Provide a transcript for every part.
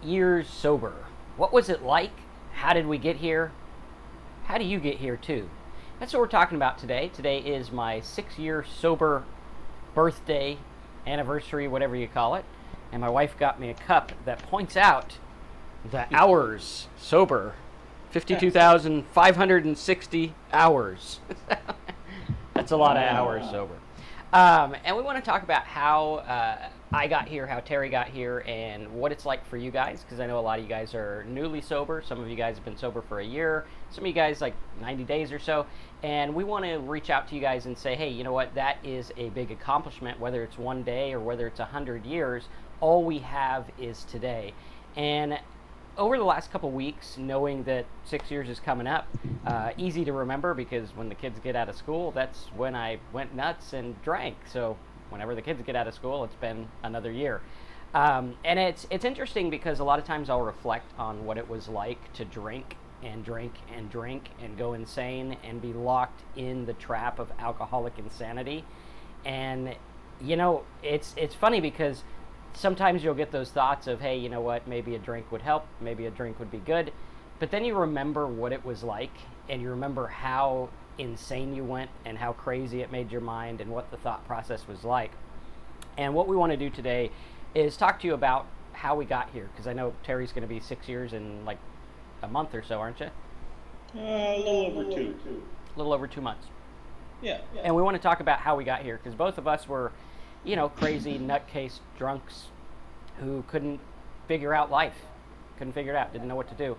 years sober. What was it like? How did we get here? How do you get here too? That's what we're talking about today. Today is my 6-year sober birthday, anniversary, whatever you call it. And my wife got me a cup that points out the hours sober. 52,560 hours. That's a lot of hours sober. And we want to talk about how I got here, how Terry got here, and what it's like for you guys, because I know a lot of you guys are newly sober. Some of you guys have been sober for a year. Some of you guys like 90 days or so. And we want to reach out to you guys and say, hey, you know what? That is a big accomplishment, whether it's one day or whether it's 100 years. All we have is today. And over the last couple weeks, knowing that 6 years is coming up, easy to remember because when the kids get out of school, that's when I went nuts and drank. So whenever the kids get out of school, it's been another year. And it's interesting because a lot of times I'll reflect on what it was like to drink and drink and drink and go insane and be locked in the trap of alcoholic insanity. And, you know, it's funny because sometimes you'll get those thoughts of, hey, you know what, maybe a drink would help, maybe a drink would be good. But then you remember what it was like, and you remember how insane you went and how crazy it made your mind and what the thought process was like. And what we want to do today is talk to you about how we got here, because I know Terry's going to be 6 years in like a month or so, aren't you? A little over two. A little over 2 months. Yeah. And we want to talk about how we got here, because both of us were, you know, crazy nutcase drunks who couldn't figure out life, couldn't figure it out, didn't know what to do.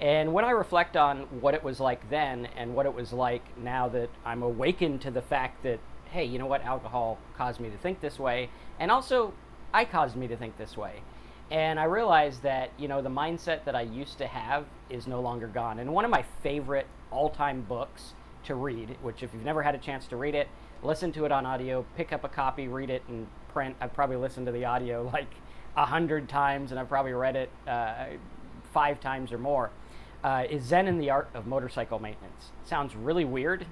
And when I reflect on what it was like then and what it was like now that I'm awakened to the fact that, hey, you know what, alcohol caused me to think this way, and also I caused me to think this way. And I realized that, you know, the mindset that I used to have is no longer gone. And one of my favorite all-time books to read, which if you've never had a chance to read it, listen to it on audio, pick up a copy, read it in print. I've probably listened to the audio like 100 times, and I've probably read it 5 times or more, is Zen and the Art of Motorcycle Maintenance. Sounds really weird.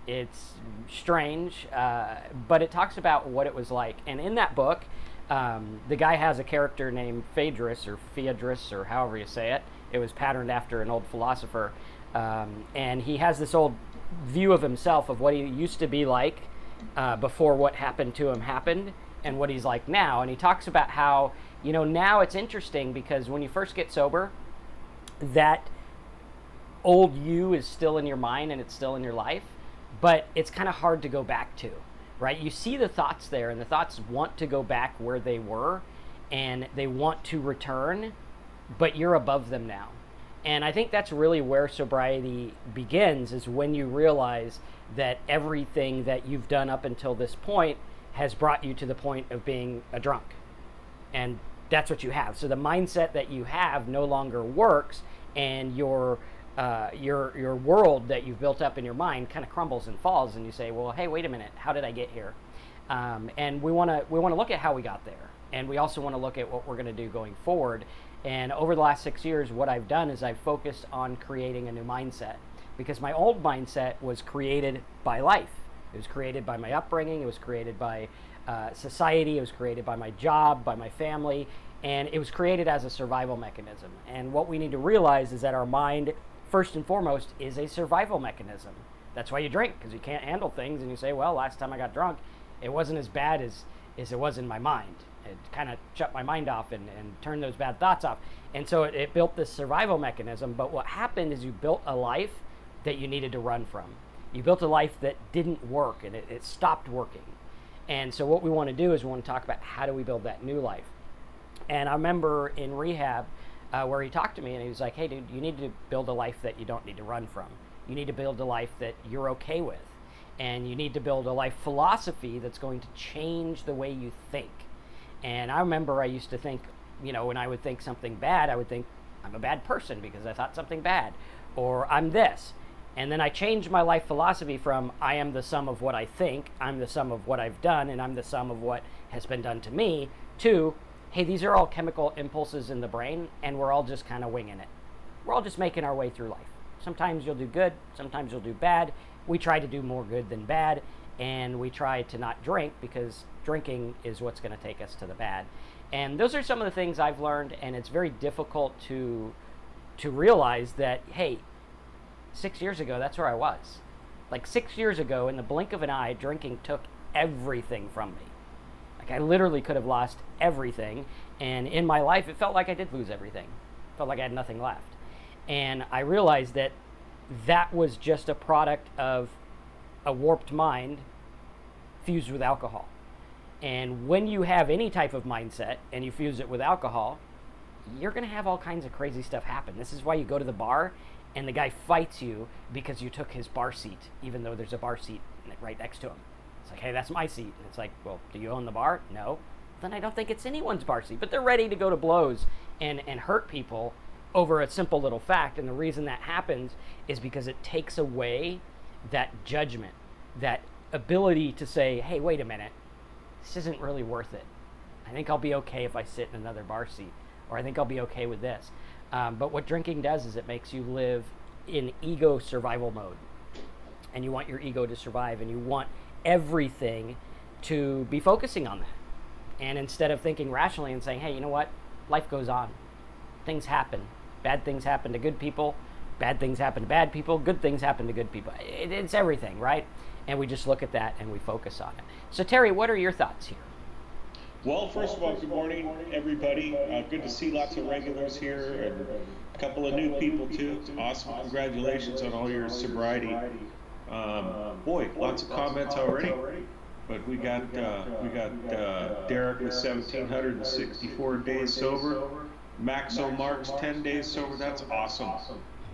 It's strange, but it talks about what it was like. And in that book, the guy has a character named Phaedrus, or Phaedrus, or however you say it. It was patterned after an old philosopher. And he has this old view of himself of what he used to be like before what happened to him happened and what he's like now. And he talks about how, you know, now it's interesting because when you first get sober, that old you is still in your mind and it's still in your life, but it's kind of hard to go back to, right? You see the thoughts there, and the thoughts want to go back where they were and they want to return, but you're above them now. And I think that's really where sobriety begins, is when you realize that everything that you've done up until this point has brought you to the point of being a drunk. And that's what you have. So the mindset that you have no longer works, and your world that you've built up in your mind kind of crumbles and falls, and you say, well, hey, wait a minute, how did I get here? And we want to look at how we got there. And we also want to look at what we're going to do going forward. And over the last 6 years, what I've done is I've focused on creating a new mindset, because my old mindset was created by life. It was created by my upbringing. It was created by society. It was created by my job, by my family, and it was created as a survival mechanism. And what we need to realize is that our mind, first and foremost, is a survival mechanism. That's why you drink, because you can't handle things, and you say, well, last time I got drunk, it wasn't as bad as it was in my mind. It kind of shut my mind off and turned those bad thoughts off. And so it built this survival mechanism. But what happened is you built a life that you needed to run from. You built a life that didn't work, and it stopped working. And so what we want to do is we want to talk about how do we build that new life. And I remember in rehab where he talked to me, and he was like, hey, dude, you need to build a life that you don't need to run from. You need to build a life that you're okay with. And you need to build a life philosophy that's going to change the way you think. And I remember I used to think, you know, when I would think something bad, I would think I'm a bad person because I thought something bad, or I'm this. And then I changed my life philosophy from I am the sum of what I think, I'm the sum of what I've done, and I'm the sum of what has been done to me, to, hey, these are all chemical impulses in the brain, and we're all just kind of winging it. We're all just making our way through life. Sometimes you'll do good, sometimes you'll do bad. We try to do more good than bad, and we try to not drink because drinking is what's going to take us to the bad. And those are some of the things I've learned, and it's very difficult to realize that, hey, 6 years ago, that's where I was. Like 6 years ago, in the blink of an eye, drinking took everything from me. Like I literally could have lost everything, and in my life, it felt like I did lose everything. It felt like I had nothing left. And I realized that that was just a product of a warped mind fused with alcohol. And when you have any type of mindset and you fuse it with alcohol, you're going to have all kinds of crazy stuff happen. This is why you go to the bar and the guy fights you because you took his bar seat, even though there's a bar seat right next to him. It's like, hey, that's my seat. And it's like, well, do you own the bar? No. Then I don't think it's anyone's bar seat. But they're ready to go to blows and hurt people over a simple little fact. And the reason that happens is because it takes away that judgment, that ability to say, hey, wait a minute, this isn't really worth it. I think I'll be okay if I sit in another bar seat, or I think I'll be okay with this. But what drinking does is it makes you live in ego survival mode. And you want your ego to survive, and you want everything to be focusing on that. And instead of thinking rationally and saying, hey, you know what? Life goes on. Things happen. Bad things happen to good people. Bad things happen to bad people. Good things happen to good people. It's everything, right? And we just look at that and we focus on it. So, Terry, what are your thoughts here? Well, first of all, good morning, everybody. Good to see lots of regulars here and a couple of new people, too. Awesome. Congratulations on all your sobriety. Boy, lots of comments already. But we got Derek with 1,764 days sober. Maxo Marks 10 days sober. That's awesome.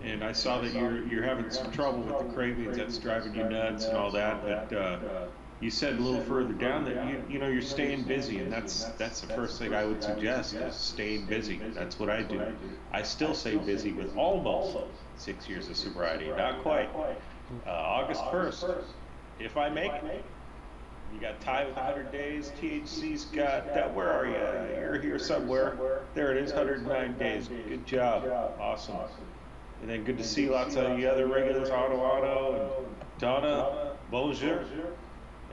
And I saw that you're having some trouble with the cravings. That's driving you nuts and all that. But you said a little further down that you're staying busy, and that's the first thing I would suggest is staying busy. That's what I do. I still stay busy with almost 6 years of sobriety. Not quite. August 1st, if I make it. You got Ty with 100 days. THC's got that. Where are you? You're here somewhere. There it is, 109 days. Good job. Awesome. And then good to see lots of the other regulars, Otto and Donna, bonjour.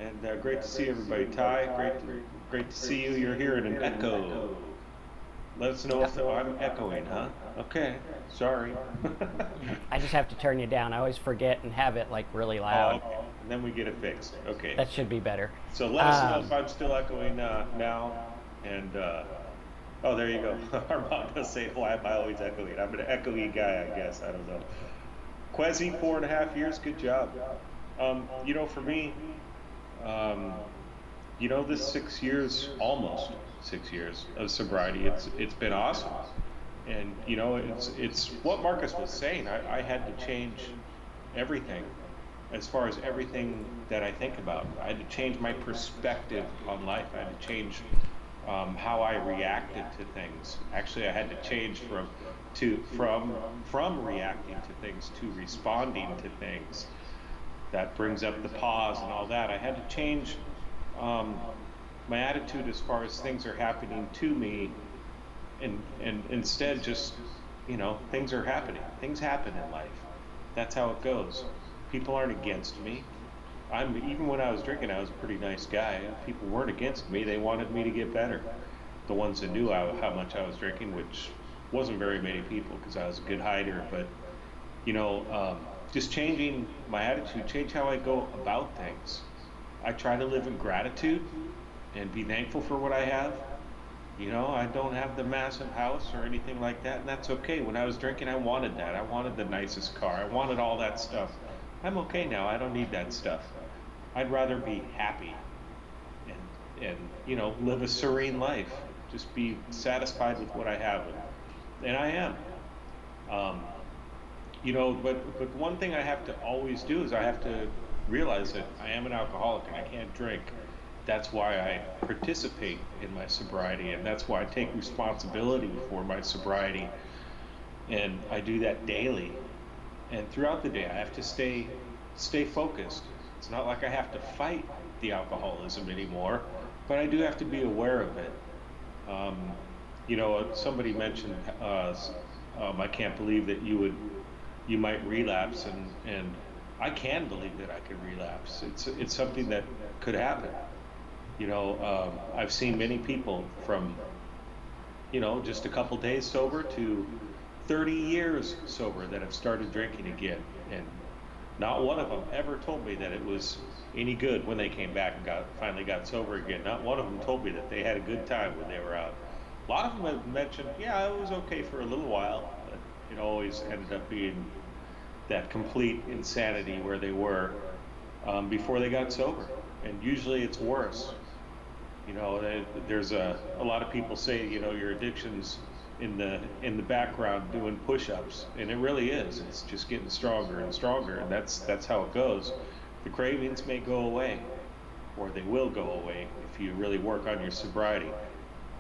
And great to see everybody. Ty, great to see you. You're here in an echo. Let us know if I'm echoing, huh? Okay, sorry. I just have to turn you down. I always forget and have it like really loud. Okay. And then we get it fixed. Okay. That should be better. So let us know if I'm still echoing now. And oh, there you go. Armando saying, why am I always echoing? I'm an echoey guy, I guess. I don't know. Quezzy, 4.5 years. Good job. For me, this 6 years, almost 6 years of sobriety, it's been awesome. And it's what Marcus was saying. I had to change everything, as far as everything that I think about. I had to change my perspective on life. I had to change how I reacted to things. Actually, I had to change from reacting to things to responding to things. That brings up the pause and all that. I had to change my attitude as far as things are happening to me, and instead just, things are happening. Things happen in life. That's how it goes. People aren't against me. Even when I was drinking, I was a pretty nice guy. People weren't against me. They wanted me to get better. The ones that knew how much I was drinking, which wasn't very many people because I was a good hider. But, just changing my attitude, change how I go about things. I try to live in gratitude and be thankful for what I have. I don't have the massive house or anything like that, and that's okay. When I was drinking, I wanted that. I wanted the nicest car. I wanted all that stuff. I'm okay now. I don't need that stuff. I'd rather be happy and live a serene life. Just be satisfied with what I have, and I am. But one thing I have to always do is I have to realize that I am an alcoholic and I can't drink. That's why I participate in my sobriety, and that's why I take responsibility for my sobriety, and I do that daily. And throughout the day, I have to stay focused. It's not like I have to fight the alcoholism anymore, but I do have to be aware of it. Somebody mentioned, I can't believe that you might relapse, and I can believe that I could relapse. It's something that could happen. I've seen many people from just a couple days sober to 30 years sober that have started drinking again. And not one of them ever told me that it was any good when they came back and finally got sober again. Not one of them told me that they had a good time when they were out. A lot of them have mentioned, yeah, it was okay for a little while, but it always ended up being that complete insanity where they were before they got sober. And usually it's worse. There's a lot of people say, your addiction's in the background doing push-ups, and it really is. It's just getting stronger and stronger, and that's how it goes. The cravings may go away, or they will go away if you really work on your sobriety.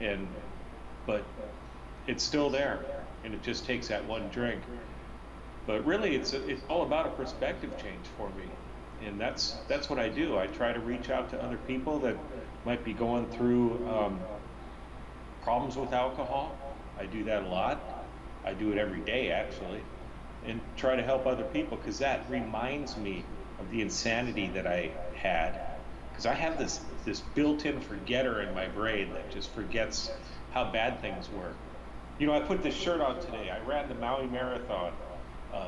And but it's still there, and it just takes that one drink. But really, it's all about a perspective change for me, and that's what I do. I try to reach out to other people that might be going through problems with alcohol. I do that a lot. I do it every day, actually, and try to help other people, because that reminds me of the insanity that I had. Because I have this built-in forgetter in my brain that just forgets how bad things were. I put this shirt on today. I ran the Maui Marathon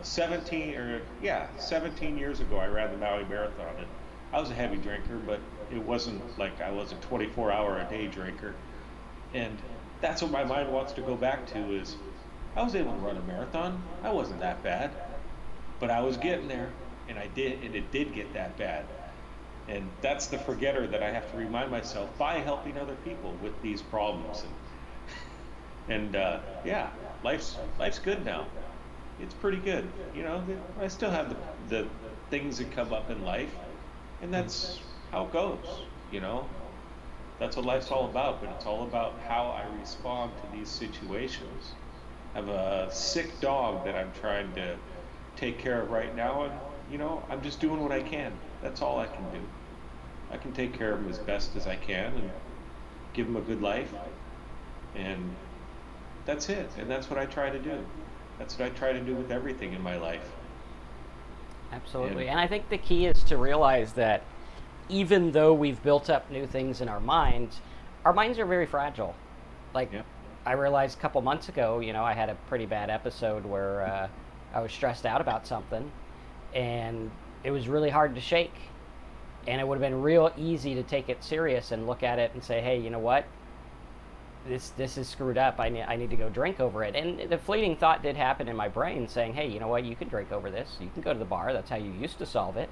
17 years ago. I ran the Maui Marathon, and I was a heavy drinker, but it wasn't like I was a 24-hour-a-day drinker. And that's what my mind wants to go back to, is I was able to run a marathon. I wasn't that bad, but I was getting there, and it did get that bad. And that's the forgetter that I have to remind myself by helping other people with these problems. And yeah, life's good now. It's pretty good. I still have the things that come up in life, and that's how it goes. That's what life's all about, but it's all about how I respond to these situations. I have a sick dog that I'm trying to take care of right now, and I'm just doing what I can. That's all I can do. I can take care of him as best as I can and give him a good life, and that's it. And that's what I try to do. That's what I try to do with everything in my life. Absolutely. And I think the key is to realize that even though we've built up new things in our minds are very fragile. Like, Yep. I realized a couple months ago, I had a pretty bad episode where I was stressed out about something, and it was really hard to shake. And it would have been real easy to take it serious and look at it and say, hey, you know what? This is screwed up. I need to go drink over it. And the fleeting thought did happen in my brain saying, hey, you know what? You can drink over this. You can go to the bar. That's how you used to solve it.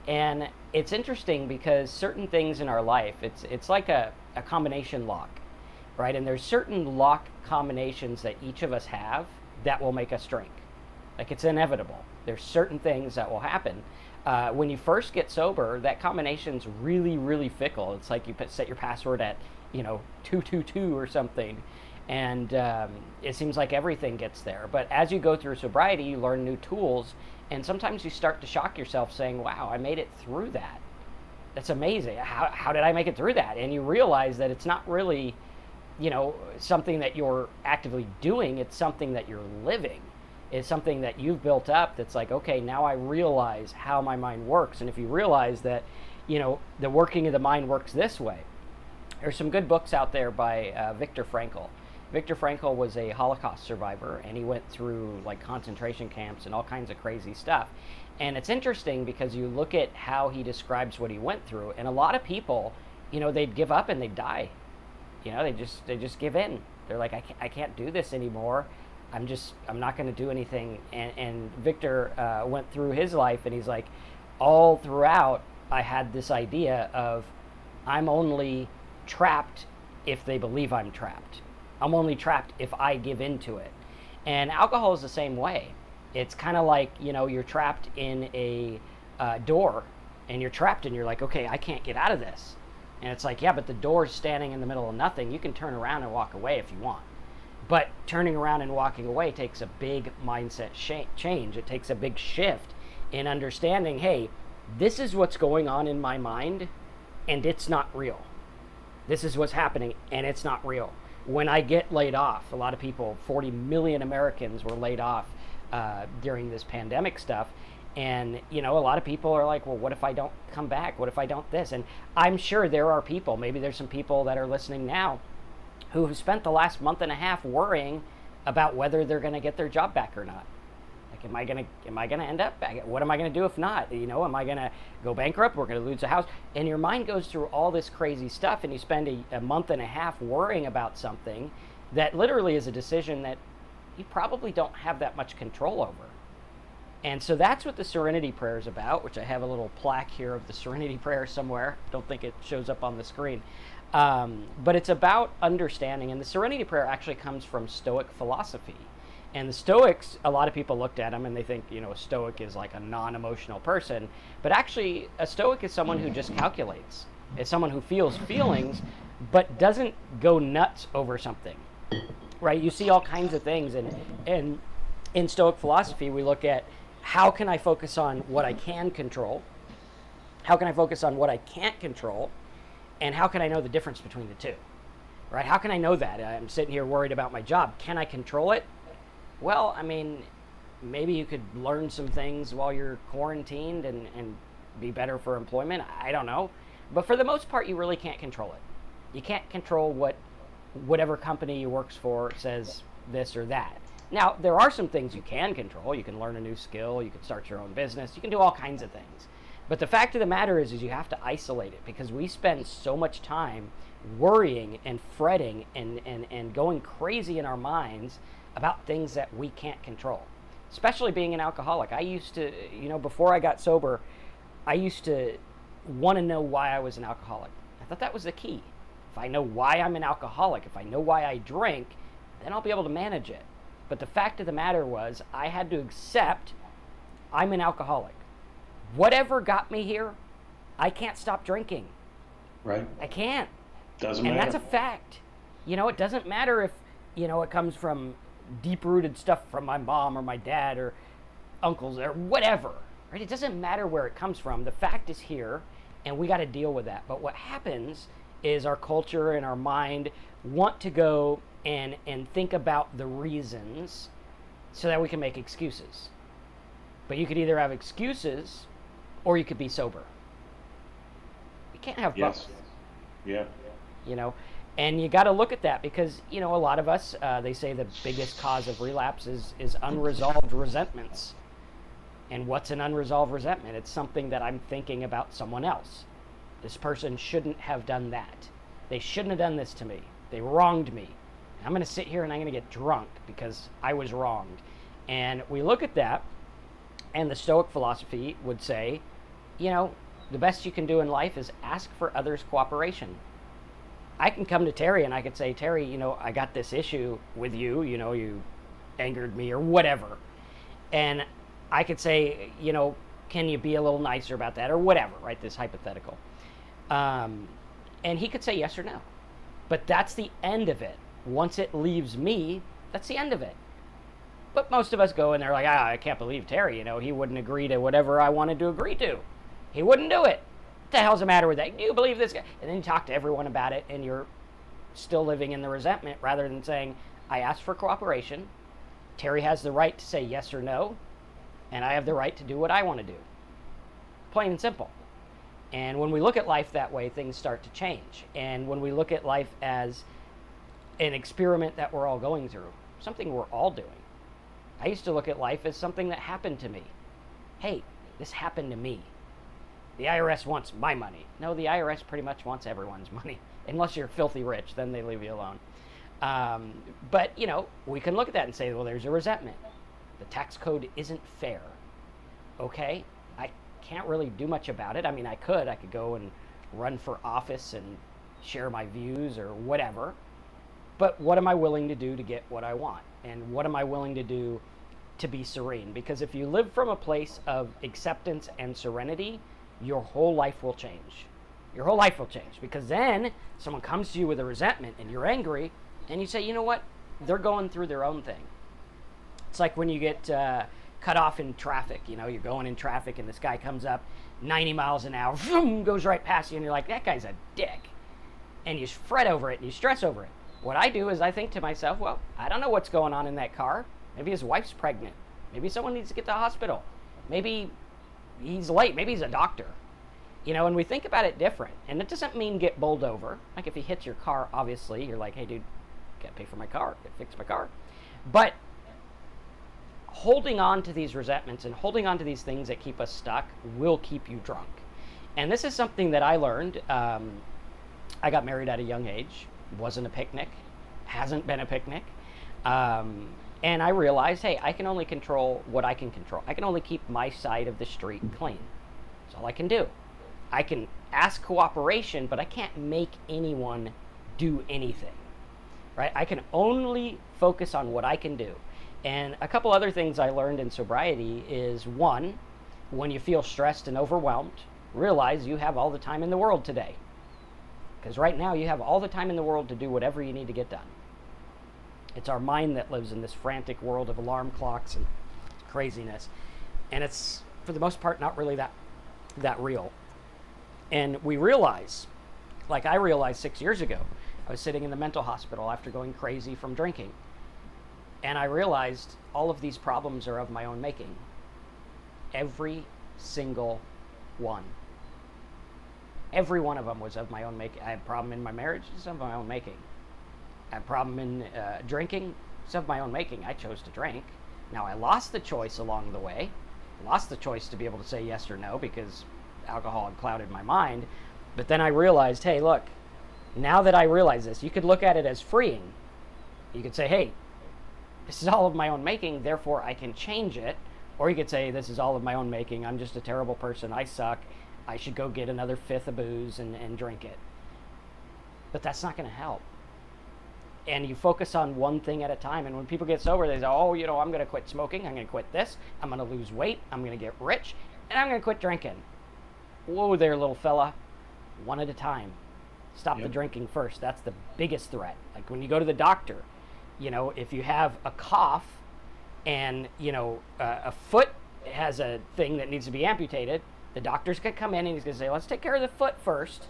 And it's interesting because certain things in our life, it's like a combination lock, right? And there's certain lock combinations that each of us have that will make us drink. Like, it's inevitable. There's certain things that will happen. When you first get sober, that combination's really, really fickle. It's like you set your password at, 222 or something. And it seems like everything gets there. But as you go through sobriety, you learn new tools. And sometimes you start to shock yourself saying, wow, I made it through that. That's amazing. How did I make it through that? And you realize that it's not really, something that you're actively doing. It's something that you're living. It's something that you've built up that's like, okay, now I realize how my mind works. And if you realize that, the working of the mind works this way. There's some good books out there by Viktor Frankl. Viktor Frankl was a Holocaust survivor, and he went through like concentration camps and all kinds of crazy stuff. And it's interesting because you look at how he describes what he went through, and a lot of people, they'd give up and they'd die. They just give in. They're like, I can't do this anymore. I'm not going to do anything. And Victor went through his life, and he's like, all throughout, I had this idea of, I'm only trapped if they believe I'm trapped. I'm only trapped if I give into it. And alcohol is the same way. It's kind of like, you're trapped in a door, and you're trapped, and you're like, okay, I can't get out of this. And it's like, yeah, but the door's standing in the middle of nothing. You can turn around and walk away if you want. But turning around and walking away takes a big mindset change. It takes a big shift in understanding, hey, this is what's going on in my mind, and it's not real. This is what's happening, and it's not real. When I get laid off, a lot of people, 40 million Americans were laid off during this pandemic stuff. And, a lot of people are like, well, what if I don't come back? What if I don't this? And I'm sure there are people, maybe there's some people that are listening now who have spent the last month and a half worrying about whether they're going to get their job back or not. Like, am I gonna end up back? What am I gonna do if not? Am I gonna go bankrupt? We're gonna lose a house. And your mind goes through all this crazy stuff, and you spend a month and a half worrying about something that literally is a decision that you probably don't have that much control over. And so that's what the Serenity Prayer is about, which I have a little plaque here of the Serenity Prayer somewhere. Don't think it shows up on the screen. But it's about understanding. And the Serenity Prayer actually comes from Stoic philosophy. And the Stoics, a lot of people looked at them and they think, a Stoic is like a non-emotional person. But actually, a Stoic is someone who just calculates. It's someone who feels feelings, but doesn't go nuts over something. Right? You see all kinds of things. And in Stoic philosophy, we look at how can I focus on what I can control? How can I focus on what I can't control? And how can I know the difference between the two? Right? How can I know that? I'm sitting here worried about my job. Can I control it? Well, maybe you could learn some things while you're quarantined and be better for employment. I don't know. But for the most part, you really can't control it. You can't control whatever company you work for says this or that. Now, there are some things you can control. You can learn a new skill. You can start your own business. You can do all kinds of things. But the fact of the matter is you have to isolate it, because we spend so much time worrying and fretting and going crazy in our minds about things that we can't control, especially being an alcoholic. I used to, before I got sober, I used to want to know why I was an alcoholic. I thought that was the key. If I know why I'm an alcoholic, if I know why I drink, then I'll be able to manage it. But the fact of the matter was, I had to accept I'm an alcoholic. Whatever got me here, I can't stop drinking. Right. I can't. Doesn't matter. And that's a fact. It doesn't matter if, it comes from deep-rooted stuff from my mom or my dad or uncles or whatever. Right? It doesn't matter where it comes from. The fact is here, and we got to deal with that. But what happens is our culture and our mind want to go and think about the reasons so that we can make excuses. But you could either have excuses or you could be sober. You can't have both. Yeah. And you got to look at that, because, a lot of us, they say the biggest cause of relapse is unresolved resentments. And what's an unresolved resentment? It's something that I'm thinking about someone else. This person shouldn't have done that. They shouldn't have done this to me. They wronged me. I'm going to sit here and I'm going to get drunk because I was wronged. And we look at that, and the Stoic philosophy would say, the best you can do in life is ask for others' cooperation. I can come to Terry and I could say, Terry, I got this issue with you, you angered me or whatever. And I could say, can you be a little nicer about that or whatever, right? This hypothetical. And he could say yes or no. But that's the end of it. Once it leaves me, that's the end of it. But most of us go and they're like, I can't believe Terry, he wouldn't agree to whatever I wanted to agree to. He wouldn't do it. What the hell's the matter with that? Do you believe this guy? And then you talk to everyone about it, and you're still living in the resentment rather than saying, I asked for cooperation. Terry has the right to say yes or no, and I have the right to do what I want to do. Plain and simple. And when we look at life that way, things start to change. And when we look at life as an experiment that we're all going through, something we're all doing. I used to look at life as something that happened to me. Hey, this happened to me. The IRS wants my money. No, the IRS pretty much wants everyone's money. Unless you're filthy rich, then they leave you alone. But, we can look at that and say, well, there's a resentment. The tax code isn't fair. Okay, I can't really do much about it. I could go and run for office and share my views or whatever. But what am I willing to do to get what I want? And what am I willing to do to be serene? Because if you live from a place of acceptance and serenity, your whole life will change. Your whole life will change. Because then someone comes to you with a resentment and you're angry, and you say, you know what? They're going through their own thing. It's like when you get cut off in traffic. You're going in traffic and this guy comes up 90 miles an hour, vroom, goes right past you, and you're like, that guy's a dick. And you fret over it and you stress over it. What I do is I think to myself, well, I don't know what's going on in that car. Maybe his wife's pregnant. Maybe someone needs to get to the hospital. Maybe he's late. Maybe he's a doctor. And we think about it different. And it doesn't mean get bowled over. Like if he hits your car, obviously, you're like, hey, dude, gotta pay for my car, gotta fix my car. But holding on to these resentments and holding on to these things that keep us stuck will keep you drunk. And this is something that I learned. I got married at a young age. Wasn't a picnic. Hasn't been a picnic. And I realized, hey, I can only control what I can control. I can only keep my side of the street clean. That's all I can do. I can ask cooperation, but I can't make anyone do anything, right? I can only focus on what I can do. And a couple other things I learned in sobriety is, one, when you feel stressed and overwhelmed, realize you have all the time in the world today. Because right now you have all the time in the world to do whatever you need to get done. It's our mind that lives in this frantic world of alarm clocks and craziness. And it's, for the most part, not really that real. And we realize, like I realized 6 years ago, I was sitting in the mental hospital after going crazy from drinking. And I realized all of these problems are of my own making. Every single one. Every one of them was of my own making. I had a problem in my marriage, it's of my own making. I had a problem in drinking, it's of my own making. I chose to drink. Now I lost the choice along the way. I lost the choice to be able to say yes or no because alcohol had clouded my mind. But then I realized, hey, look, now that I realize this, you could look at it as freeing. You could say, hey, this is all of my own making, therefore I can change it. Or you could say, this is all of my own making, I'm just a terrible person, I suck, I should go get another fifth of booze and drink it. But that's not going to help. And you focus on one thing at a time. And when people get sober, they say, oh, I'm going to quit smoking, I'm going to quit this, I'm going to lose weight, I'm going to get rich, and I'm going to quit drinking. Whoa there, little fella. One at a time. Stop the drinking first. That's the biggest threat. Like when you go to the doctor, if you have a cough and, a foot has a thing that needs to be amputated, the doctor's going to come in and he's going to say, let's take care of the foot first,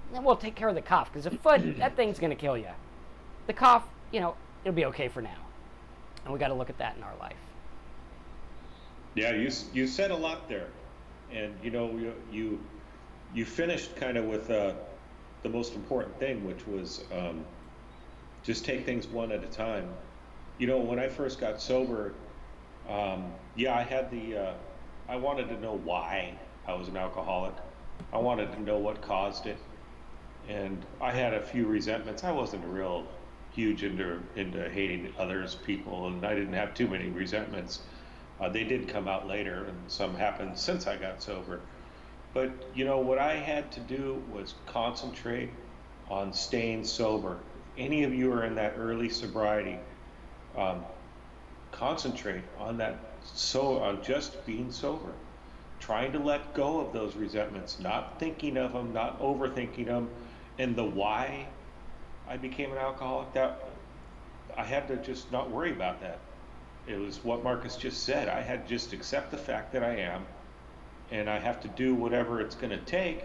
and then we'll take care of the cough. Because the foot, that thing's going to kill you. The cough, it'll be okay for now. And we got to look at that in our life. Yeah, you said a lot there. And you finished kind of with the most important thing, which was just take things one at a time. When I first got sober, I had I wanted to know why I was an alcoholic. I wanted to know what caused it, and I had a few resentments. I wasn't real huge into hating others, people, and I didn't have too many resentments. They did come out later, and some happened since I got sober. But, what I had to do was concentrate on staying sober. Any of you are in that early sobriety, concentrate on that, on just being sober. Trying to let go of those resentments, not thinking of them, not overthinking them. And the why I became an alcoholic, that I had to just not worry about that. It was what Marcus just said. I had to just accept the fact that I am, and I have to do whatever it's going to take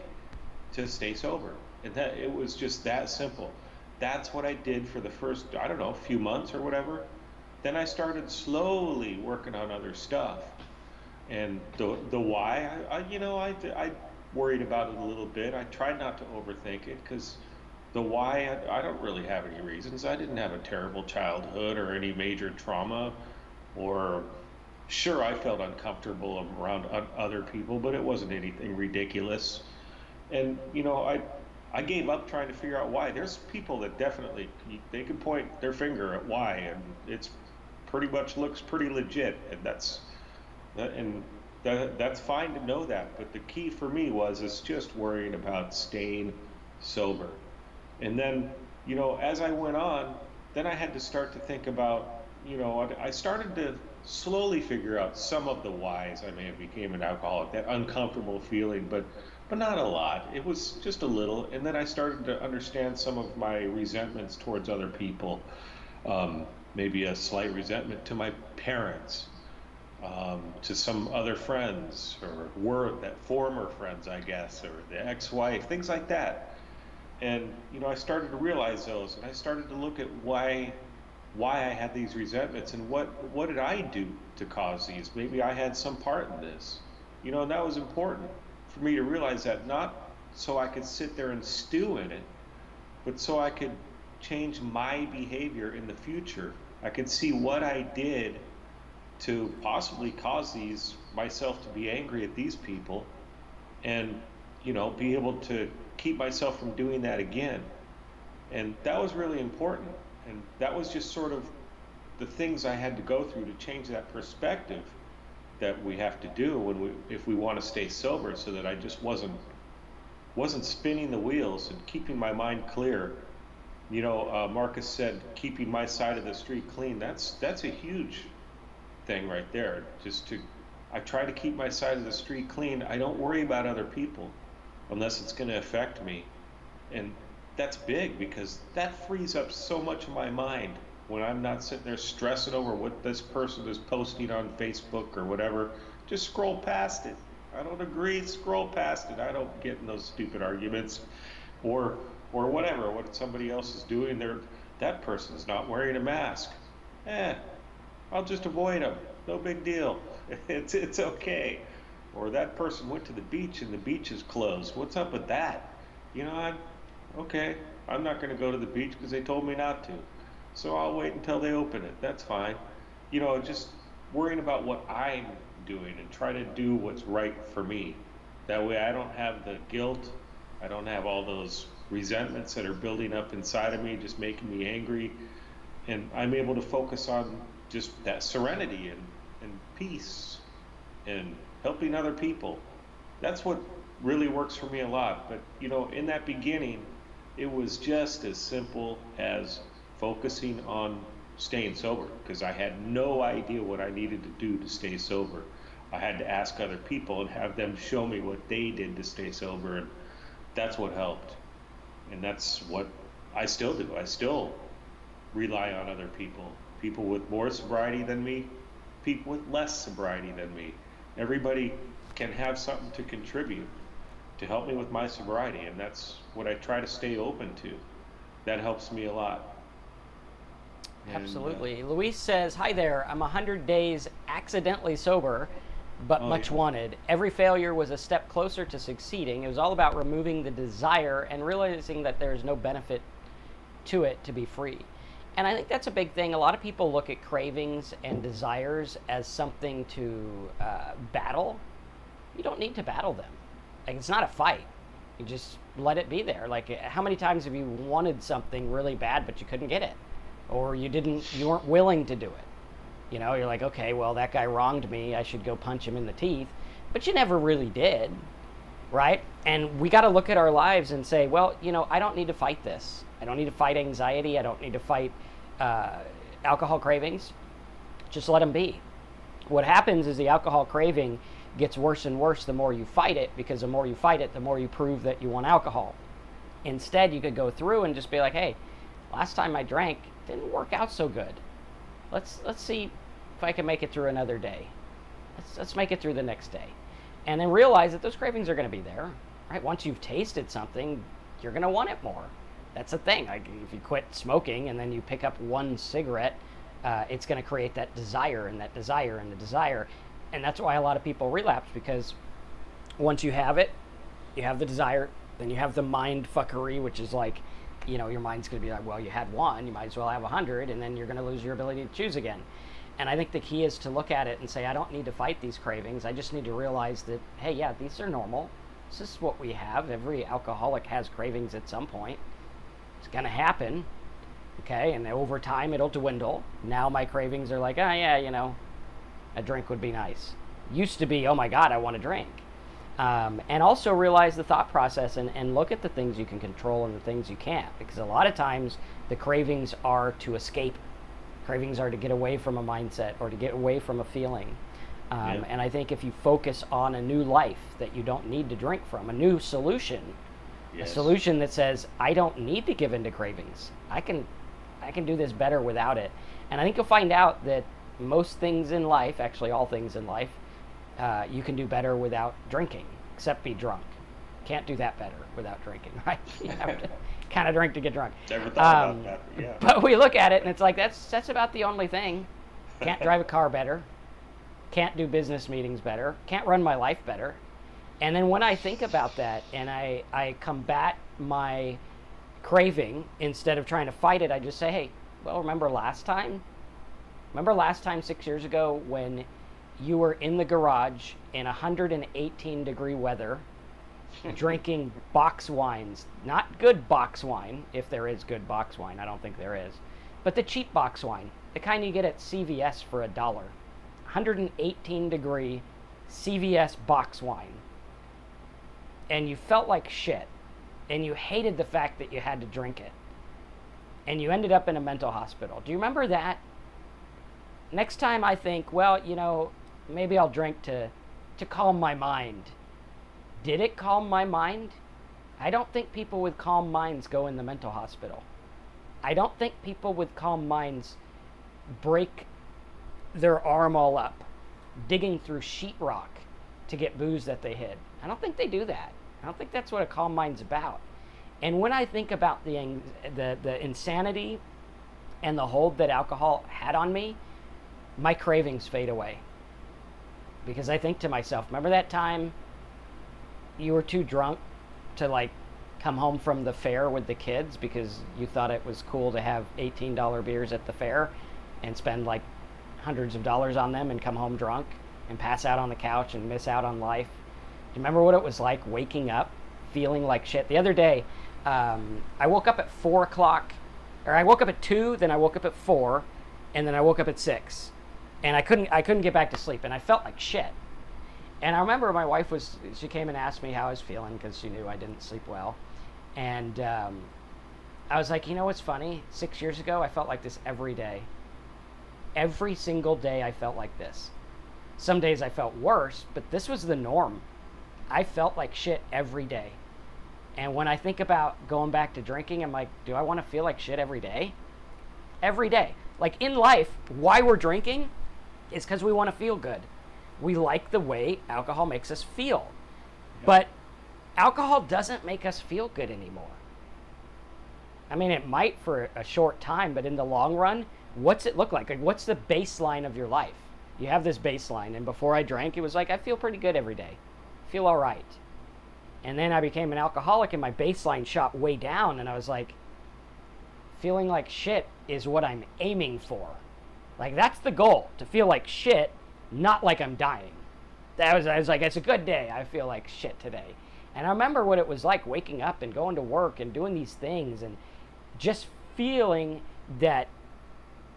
to stay sober. And that it was just that simple. That's what I did for the first, few months or whatever. Then I started slowly working on other stuff. And the why, I worried about it a little bit. I tried not to overthink it because the why, I don't really have any reasons. I didn't have a terrible childhood or any major trauma. Or sure, I felt uncomfortable around other people, but it wasn't anything ridiculous. And I gave up trying to figure out why. There's people that definitely they can point their finger at why, and it's pretty much looks pretty legit, and that's fine to know that. But the key for me is just worrying about staying sober. And then as I went on, then I had to start to think about. I started to slowly figure out some of the whys I may have became an alcoholic, that uncomfortable feeling, but not a lot. It was just a little. And then I started to understand some of my resentments towards other people, maybe a slight resentment to my parents, to some other friends, or former friends, I guess, or the ex-wife, things like that. And, I started to realize those, and I started to look at why I had these resentments and what did I do to cause these. Maybe I had some part in this, and that was important. for me to realize that, not so I could sit there and stew in it, but so I could change my behavior in the future. I could see what I did to possibly cause myself to be angry at these people, and be able to keep myself from doing that again. And that was really important. And that was just sort of the things I had to go through to change that perspective that we have to do if we want to stay sober, so that I just wasn't spinning the wheels and keeping my mind clear. Marcus said, keeping my side of the street clean. That's a huge thing right there. I try to keep my side of the street clean. I don't worry about other people unless it's going to affect me. And that's big, because that frees up so much of my mind when I'm not sitting there stressing over what this person is posting on Facebook or whatever. Just scroll past it. I don't agree, scroll past it. I don't get in those stupid arguments or whatever, what somebody else is doing. That person's not wearing a mask. I'll just avoid them. No big deal. It's okay. Or that person went to the beach and the beach is closed. What's up with that? Okay, I'm not going to go to the beach because they told me not to. So I'll wait until they open it. That's fine. Just worrying about what I'm doing and try to do what's right for me. That way I don't have the guilt. I don't have all those resentments that are building up inside of me, just making me angry. And I'm able to focus on just that serenity and peace and helping other people. That's what really works for me a lot. But, in that beginning, it was just as simple as focusing on staying sober, because I had no idea what I needed to do to stay sober. I had to ask other people and have them show me what they did to stay sober, and that's what helped. And that's what I still do. I still rely on other people with more sobriety than me, people with less sobriety than me. Everybody can have something to contribute to help me with my sobriety, and that's what I try to stay open to. That helps me a lot. Absolutely. Luis says, hi there, I'm 100 days accidentally sober, but much wanted. Every failure was a step closer to succeeding. It was all about removing the desire and realizing that there's no benefit to it to be free. And I think that's a big thing. A lot of people look at cravings and desires as something to battle. You don't need to battle them. Like, it's not a fight. You just let it be there. Like, how many times have you wanted something really bad but you couldn't get it? Or you weren't willing to do it. You're like, okay, well, that guy wronged me. I should go punch him in the teeth. But you never really did, right? And we got to look at our lives and say, well, I don't need to fight this. I don't need to fight anxiety. I don't need to fight alcohol cravings. Just let them be. What happens is the alcohol craving gets worse and worse the more you fight it, because the more you fight it, the more you prove that you want alcohol. Instead, you could go through and just be like, hey, last time I drank, didn't work out so good. Let's see if I can make it through another day. Let's make it through the next day. And then realize that those cravings are going to be there, right? Once you've tasted something, you're going to want it more. That's the thing. Like, if you quit smoking and then you pick up one cigarette, it's going to create that desire and that desire and the desire. And that's why a lot of people relapse, because once you have it, you have the desire, then you have the mind fuckery, which is like, your mind's going to be like, well, you had one, you might as well have 100, and then you're going to lose your ability to choose again. And I think the key is to look at it and say, I don't need to fight these cravings. I just need to realize that, hey, yeah, these are normal. This is what we have. Every alcoholic has cravings at some point. It's going to happen, okay? And over time, it'll dwindle. Now my cravings are like, oh, yeah, a drink would be nice. Used to be, oh my God, I want a drink. And also realize the thought process and look at the things you can control and the things you can't. Because a lot of times the cravings are to escape. Cravings are to get away from a mindset or to get away from a feeling. And I think if you focus on a new life that you don't need to drink from, a new solution, a solution that says, I don't need to give in to cravings. I can do this better without it. And I think you'll find out that most things in life, actually all things in life, you can do better without drinking, except be drunk. Can't do that better without drinking, right? You have to kind of drink to get drunk. Never thought about that, yeah. But we look at it and it's like, that's about the only thing. Can't drive a car better. Can't do business meetings better. Can't run my life better. And then when I think about that and I combat my craving instead of trying to fight it, I just say, hey, well, remember last time? Remember last time 6 years ago when you were in the garage in 118-degree weather drinking box wines, not good box wine, if there is good box wine, I don't think there is, but the cheap box wine, the kind you get at CVS for $1. 118-degree CVS box wine. And you felt like shit. And you hated the fact that you had to drink it. And you ended up in a mental hospital. Do you remember that? Next time I think, well, maybe I'll drink to calm my mind. Did it calm my mind? I don't think people with calm minds go in the mental hospital. I don't think people with calm minds break their arm all up, digging through sheetrock to get booze that they hid. I don't think they do that. I don't think that's what a calm mind's about. And when I think about the insanity and the hold that alcohol had on me, my cravings fade away. Because I think to myself, remember that time you were too drunk to come home from the fair with the kids because you thought it was cool to have $18 beers at the fair and spend hundreds of dollars on them and come home drunk and pass out on the couch and miss out on life? Do you remember what it was like waking up feeling like shit? The other day, I woke up at 4 o'clock, or I woke up at 2, then I woke up at 4, and then I woke up at 6. And I couldn't get back to sleep, and I felt like shit. And I remember my wife she came and asked me how I was feeling because she knew I didn't sleep well. And I was like, what's funny? 6 years ago, I felt like this every day. Every single day I felt like this. Some days I felt worse, but this was the norm. I felt like shit every day. And when I think about going back to drinking, I'm like, do I want to feel like shit every day? Every day. In life, why we're drinking is because we want to feel good. We like the way alcohol makes us feel. Yep. But alcohol doesn't make us feel good anymore. I mean, it might for a short time, but in the long run, what's it look like? What's the baseline of your life? You have this baseline, and before I drank, it was like, I feel pretty good every day. I feel all right. And then I became an alcoholic, and my baseline shot way down, and I was like, feeling like shit is what I'm aiming for. That's the goal, to feel like shit, not like I'm dying. I was like, it's a good day. I feel like shit today. And I remember what it was like waking up and going to work and doing these things and just feeling that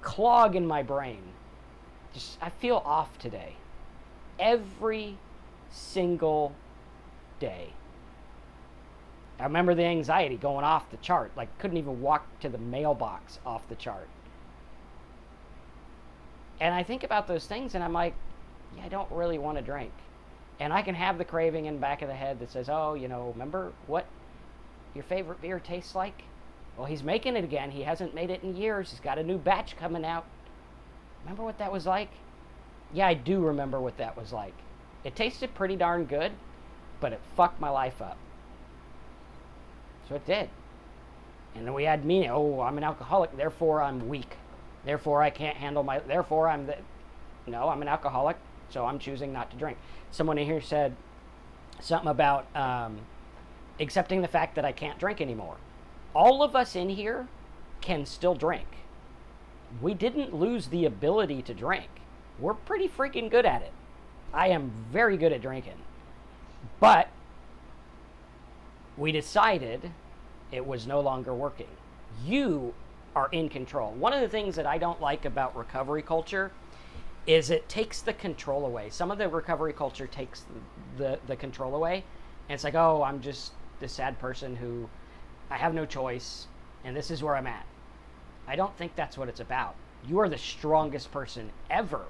clog in my brain. I feel off today. Every single day. I remember the anxiety going off the chart. Couldn't even walk to the mailbox off the chart. And I think about those things and I'm like, yeah, I don't really want to drink. And I can have the craving in the back of the head that says, oh, remember what your favorite beer tastes like? Well, he's making it again. He hasn't made it in years. He's got a new batch coming out. Remember what that was like? Yeah, I do remember what that was like. It tasted pretty darn good, but it fucked my life up. So it did. And then we had meaning. Oh, I'm an alcoholic, therefore I'm weak. Therefore I can't handle therefore no, I'm an alcoholic, so I'm choosing not to drink. Someone in here said something about accepting the fact that I can't drink anymore. All of us in here can still drink. We didn't lose the ability to drink. We're pretty freaking good at it. I am very good at drinking. But we decided it was no longer working. You are in control. One of the things that I don't like about recovery culture is it takes the control away. Some of the recovery culture takes the control away. And it's like, oh, I'm just this sad person who I have no choice, and this is where I'm at. I don't think that's what it's about. You are the strongest person ever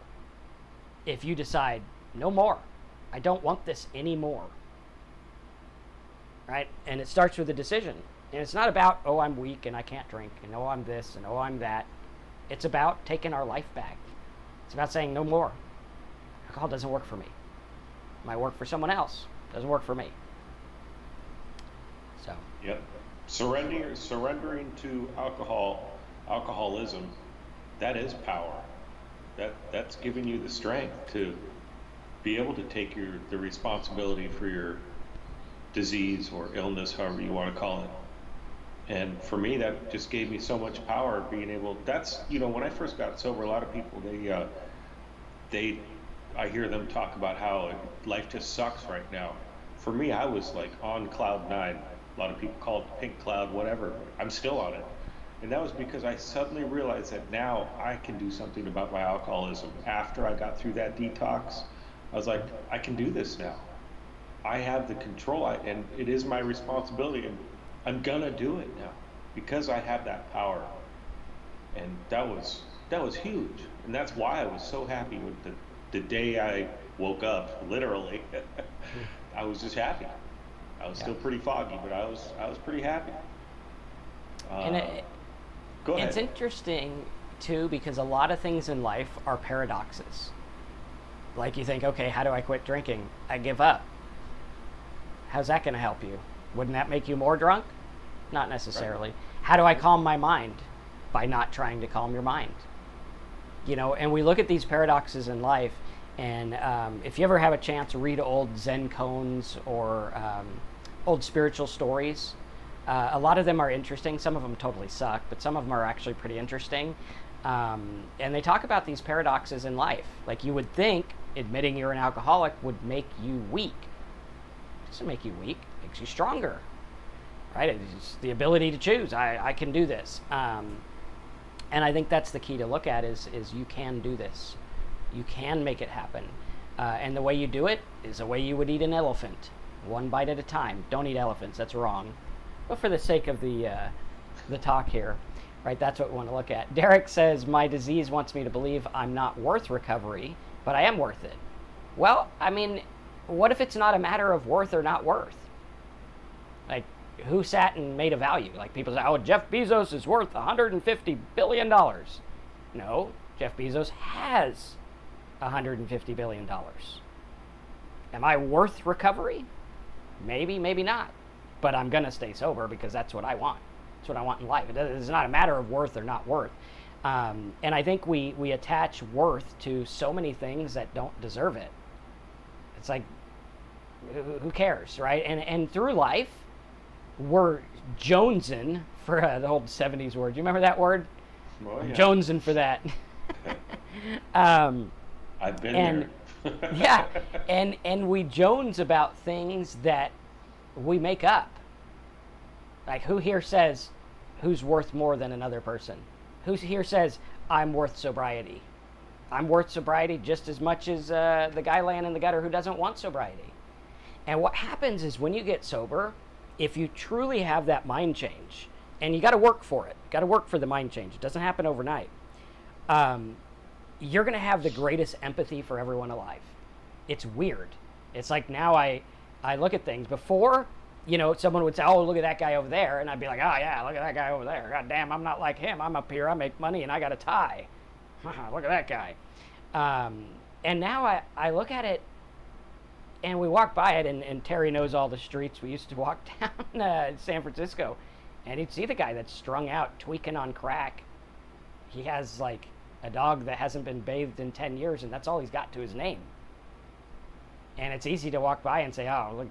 if you decide, no more. I don't want this anymore. Right? And it starts with a decision. And it's not about, oh, I'm weak and I can't drink, and oh, I'm this, and oh, I'm that. It's about taking our life back. It's about saying, no more. Alcohol doesn't work for me. It might work for someone else. It doesn't work for me. So. Yep. Surrendering to alcoholism, that is power. That's giving you the strength to be able to take the responsibility for your disease or illness, however you want to call it. And for me, that just gave me so much power, being able. That's, when I first got sober, a lot of people, they I hear them talk about how life just sucks right now. For me, I was like on cloud nine. A lot of people call it pink cloud, whatever. I'm still on it. And that was because I suddenly realized that now I can do something about my alcoholism. After I got through that detox, I was like, I can do this now. I have the control, and it is my responsibility, and I'm gonna do it now because I have that power. And that was huge, and that's why I was so happy with the day I woke up. Literally, I was just happy. I was still pretty foggy, but I was pretty happy. And Go ahead. It's interesting too, because a lot of things in life are paradoxes. Like, you think, okay, how do I quit drinking? I give up. How's that going to help you? Wouldn't that make you more drunk? Not necessarily. Right. How do I calm my mind? By not trying to calm your mind. And we look at these paradoxes in life, and if you ever have a chance, read old Zen koans or old spiritual stories. A lot of them are interesting. Some of them totally suck, but some of them are actually pretty interesting. And they talk about these paradoxes in life. Like, you would think admitting you're an alcoholic would make you weak. It doesn't make you weak. It makes you stronger. Right? It's the ability to choose. I can do this. And I think that's the key to look at is you can do this. You can make it happen. And the way you do it is the way you would eat an elephant. One bite at a time. Don't eat elephants. That's wrong. But for the sake of the talk here, right, that's what we want to look at. Derek says, my disease wants me to believe I'm not worth recovery, but I am worth it. Well, I mean, what if it's not a matter of worth or not worth? Like, who sat and made a value? Like, people say, oh, Jeff Bezos is worth $150 billion. No, Jeff Bezos has $150 billion. Am I worth recovery? Maybe, maybe not. But I'm going to stay sober because that's what I want. That's what I want in life. It's not a matter of worth or not worth. And I think we attach worth to so many things that don't deserve it. It's like, who cares, right? And through life, we're jonesing for the old 70s word. Do you remember that word? Oh, yeah. Jonesing for that. I've been there. Yeah, and we jones about things that we make up. Like, who here says who's worth more than another person? Who here says I'm worth sobriety? I'm worth sobriety just as much as the guy laying in the gutter who doesn't want sobriety. And what happens is when you get sober, if you truly have that mind change, and you got to work for it, got to work for the mind change. It doesn't happen overnight. You're going to have the greatest empathy for everyone alive. It's weird. It's like now I look at things. Before, someone would say, oh, look at that guy over there. And I'd be like, oh, yeah, look at that guy over there. God damn, I'm not like him. I'm up here. I make money, and I got a tie. Look at that guy. And now I look at it, and we walk by it, and Terry knows all the streets. We used to walk down in San Francisco, and he'd see the guy that's strung out, tweaking on crack. He has, like, a dog that hasn't been bathed in 10 years, and that's all he's got to his name. And it's easy to walk by and say, oh, look,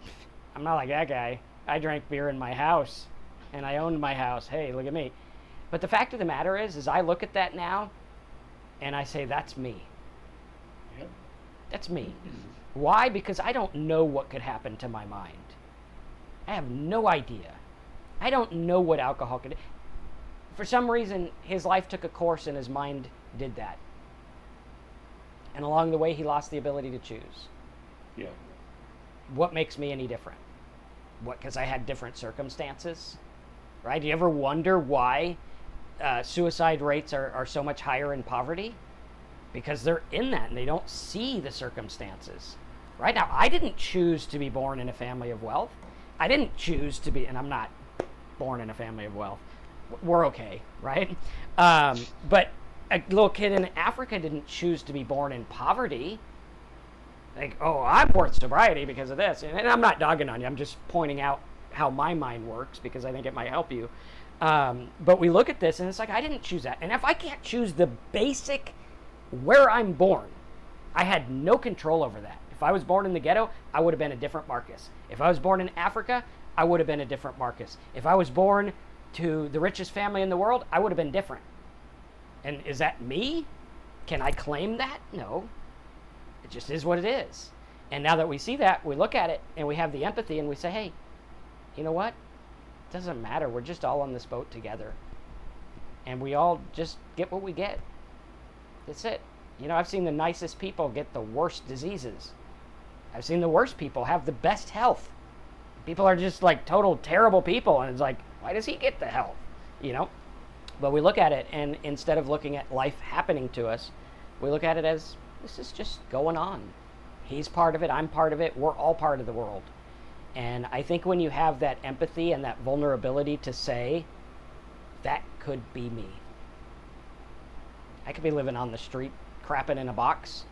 I'm not like that guy. I drank beer in my house, and I owned my house. Hey, look at me. But the fact of the matter is I look at that now, and I say, that's me. Yep. That's me. Why? Because I don't know what could happen to my mind. I have no idea. I don't know what alcohol could do. For some reason, his life took a course and his mind did that. And along the way, he lost the ability to choose. Yeah. What makes me any different? What? Because I had different circumstances, right? Do you ever wonder why suicide rates are so much higher in poverty? Because they're in that and they don't see the circumstances. Right now, I didn't choose to be born in a family of wealth. I didn't choose to be, and I'm not born in a family of wealth. We're okay, right? But a little kid in Africa didn't choose to be born in poverty. Like, oh, I'm worth sobriety because of this. And I'm not dogging on you. I'm just pointing out how my mind works because I think it might help you. But we look at this and it's like, I didn't choose that. And if I can't choose the basic where I'm born, I had no control over that. If I was born in the ghetto, I would have been a different Marcus. If I was born in Africa, I would have been a different Marcus. If I was born to the richest family in the world, I would have been different. And is that me? Can I claim that? No. It just is what it is. And now that we see that, we look at it and we have the empathy and we say, hey, you know what? It doesn't matter. We're just all on this boat together. And we all just get what we get. That's it. You know, I've seen the nicest people get the worst diseases. I've seen the worst people have the best health. People are just like total terrible people. And it's like, why does he get the health? You know? But we look at it, and instead of looking at life happening to us, we look at it as, this is just going on. He's part of it, I'm part of it, we're all part of the world. And I think when you have that empathy and that vulnerability to say, that could be me. I could be living on the street, crapping in a box.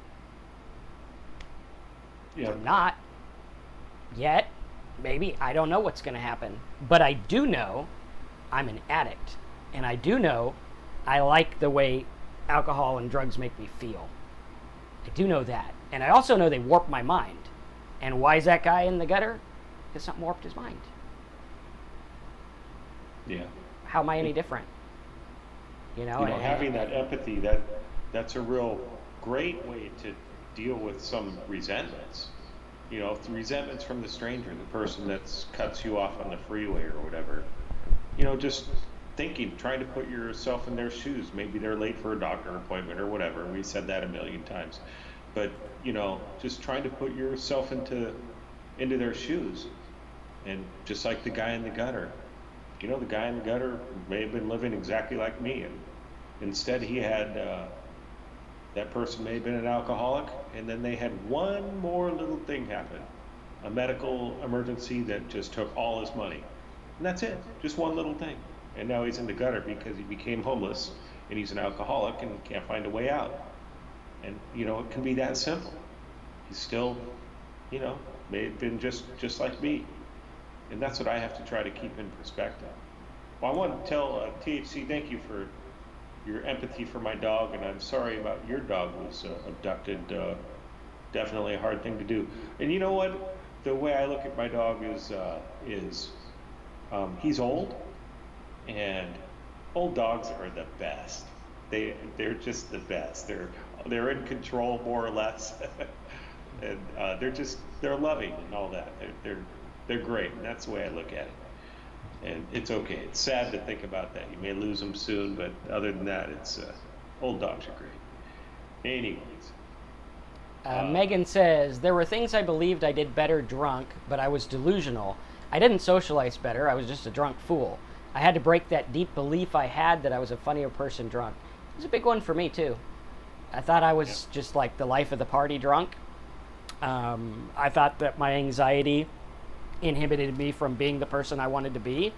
Yeah. I'm not. Yet. Maybe. I don't know what's going to happen. But I do know I'm an addict. And I do know I like the way alcohol and drugs make me feel. I do know that. And I also know they warp my mind. And why is that guy in the gutter? Because something warped his mind. Yeah. How am I any different? You know, Having that empathy, that's a real great way to deal with some resentments. You know, resentments from the stranger, the person that cuts you off on the freeway or whatever. You know, just thinking, trying to put yourself in their shoes. Maybe they're late for a doctor appointment or whatever. We said that a million times. But, you know, just trying to put yourself into their shoes. And just like the guy in the gutter. You know, the guy in the gutter may have been living exactly like me. And instead he had, that person may have been an alcoholic. And then they had one more little thing happen. A medical emergency that just took all his money. And that's it. Just one little thing. And now he's in the gutter because he became homeless and he's an alcoholic and can't find a way out. And, you know, it can be that simple. He's still, you know, may have been just like me. And that's what I have to try to keep in perspective. Well, I want to tell THC, thank you for your empathy for my dog, and I'm sorry about your dog was abducted. Definitely a hard thing to do. And you know what? The way I look at my dog is he's old. And old dogs are the best. They're just the best. They're in control more or less, and they're loving and all that. They're great, and that's the way I look at it. And it's okay. It's sad to think about that. You may lose them soon, but other than that, it's old dogs are great. Anyways. Megan says, there were things I believed I did better drunk, but I was delusional. I didn't socialize better. I was just a drunk fool. I had to break that deep belief I had that I was a funnier person drunk. It was a big one for me, too. I thought I was just like the life of the party drunk. I thought that my anxiety inhibited me from being the person I wanted to be.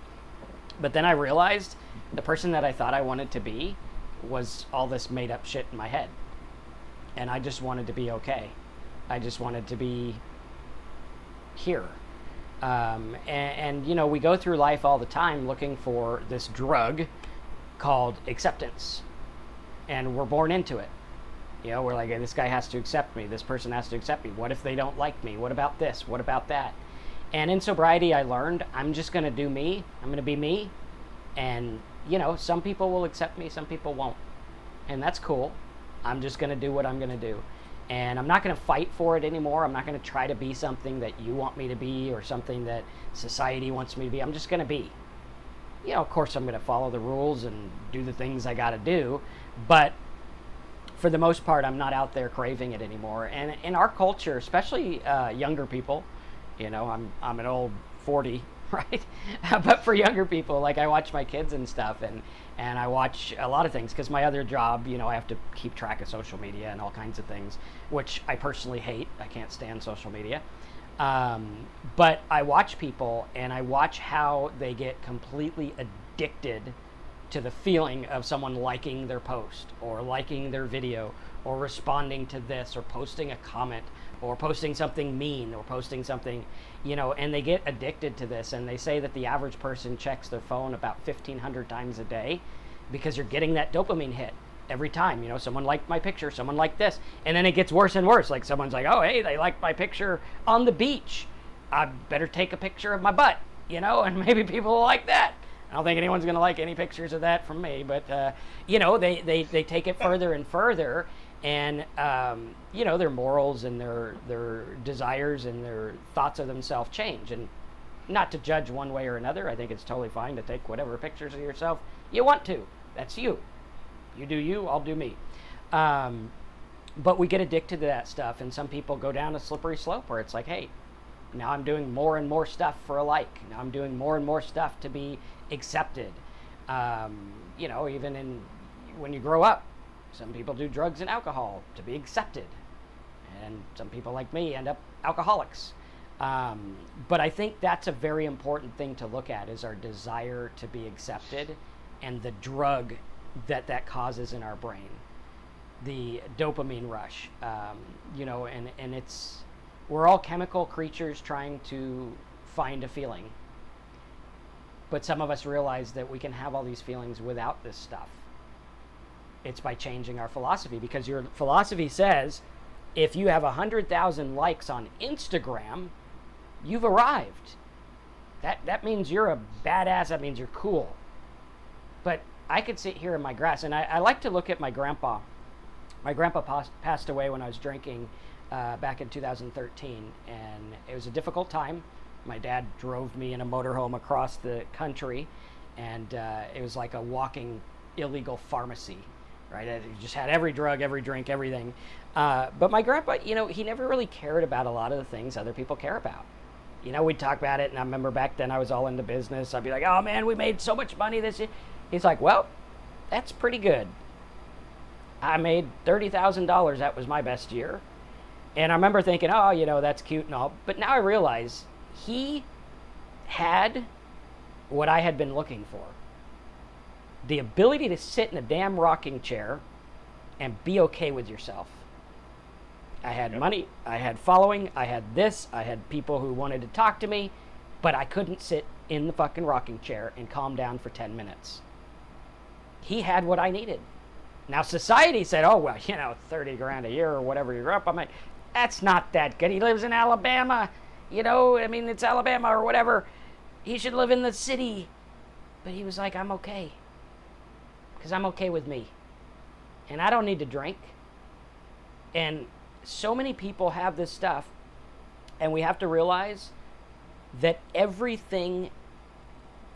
But then I realized the person that I thought I wanted to be was all this made up shit in my head. And I just wanted to be okay. I just wanted to be here. And you know, we go through life all the time looking for this drug called acceptance. And we're born into it. You know, we're like, hey, this guy has to accept me. This person has to accept me. What if they don't like me? What about this? What about that? And in sobriety, I learned I'm just going to do me. I'm going to be me. And, you know, some people will accept me. Some people won't. And that's cool. I'm just going to do what I'm going to do. And I'm not going to fight for it anymore. I'm not going to try to be something that you want me to be or something that society wants me to be. I'm just going to be. You know, of course, I'm going to follow the rules and do the things I got to do. But for the most part, I'm not out there craving it anymore. And in our culture, especially younger people, you know, I'm an old 40, right? But for younger people, like I watch my kids and stuff, and I watch a lot of things because my other job, you know, I have to keep track of social media and all kinds of things, which I personally hate. I can't stand social media. But I watch people and I watch how they get completely addicted to the feeling of someone liking their post or liking their video or responding to this or posting a comment or posting something mean or posting something, you know, and they get addicted to this. And they say that the average person checks their phone about 1,500 times a day because you're getting that dopamine hit. every time, someone liked my picture, someone liked this, and then it gets worse and worse. Like someone's like, oh, hey, they liked my picture on the beach. I better take a picture of my butt, and maybe people will like that. I don't think anyone's going to like any pictures of that from me, but they take it further and further, and their morals and their desires and their thoughts of themselves change. And not to judge one way or another. I think it's totally fine to take whatever pictures of yourself you want to. That's you. You do you, I'll do me. But we get addicted to that stuff, and some people go down a slippery slope where it's like, hey, now I'm doing more and more stuff for a like. Now I'm doing more and more stuff to be accepted. Even when you grow up, some people do drugs and alcohol to be accepted. And some people like me end up alcoholics. But I think that's a very important thing to look at, is our desire to be accepted and the drug that causes in our brain, the dopamine rush. And it's, we're all chemical creatures trying to find a feeling. But some of us realize that we can have all these feelings without this stuff. It's by changing our philosophy, because your philosophy says if you have 100,000 likes on Instagram, you've arrived. That means you're a badass. That means you're cool. But I could sit here in my grass, and I like to look at my grandpa. My grandpa passed away when I was drinking back in 2013, and it was a difficult time. My dad drove me in a motorhome across the country, and it was like a walking illegal pharmacy, right? It just had every drug, every drink, everything. But my grandpa, he never really cared about a lot of the things other people care about. We'd talk about it, and I remember back then I was all into business. I'd be like, oh man, we made so much money this year. He's like, well, that's pretty good. I made $30,000. That was my best year. And I remember thinking, oh, that's cute and all. But now I realize he had what I had been looking for. The ability to sit in a damn rocking chair and be okay with yourself. I had money, I had following, I had this, I had people who wanted to talk to me, but I couldn't sit in the fucking rocking chair and calm down for 10 minutes. He had what I needed. Now society said, oh, well, 30 grand a year or whatever you're up. I'm like, that's not that good. He lives in Alabama, it's Alabama or whatever. He should live in the city. But he was like, I'm okay. Because I'm okay with me. And I don't need to drink. And so many people have this stuff, and we have to realize that everything